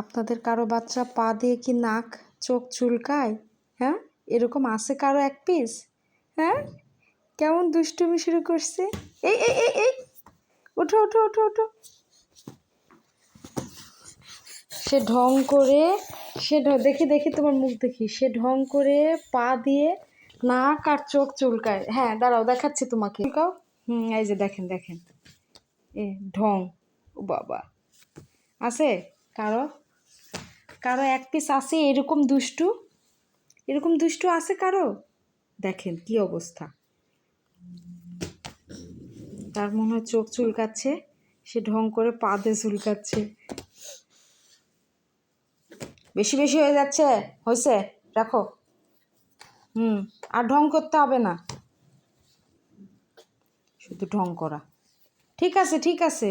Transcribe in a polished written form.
আপনাদের কারো বাচ্চা পা দিয়ে কি নাক চোখ চুলকায়? হ্যাঁ, এরকম আছে কারো এক পিস? হ্যাঁ, কেমন দুষ্টুমি শুরু করছে। এই এই এই এই ওঠো ওঠো ওঠো ওঠো। সে ঢং করে দেখি দেখি তোমার মুখ দেখি, সে ঢং করে পা দিয়ে নাক আর চোখ চুলকায়। হ্যাঁ দাঁড়াও, দেখাচ্ছি তোমাকে। চুলকাও। এই যে দেখেন দেখেন, এ ঢং। ও বাবা, আছে কারো কারো এক পিস আছে এরকম দুষ্টু? এরকম দুষ্টু আছে কারো? দেখেন কি অবস্থা। তার মনে হয় চোখ চুলকাচ্ছে, সে ঢং করে পা দিয়ে চুলকাচ্ছে। বেশি বেশি হয়ে যাচ্ছে, হয়েছে, রাখো। আর ঢং করতে হবে না, শুধু ঢং করা। ঠিক আছে ঠিক আছে।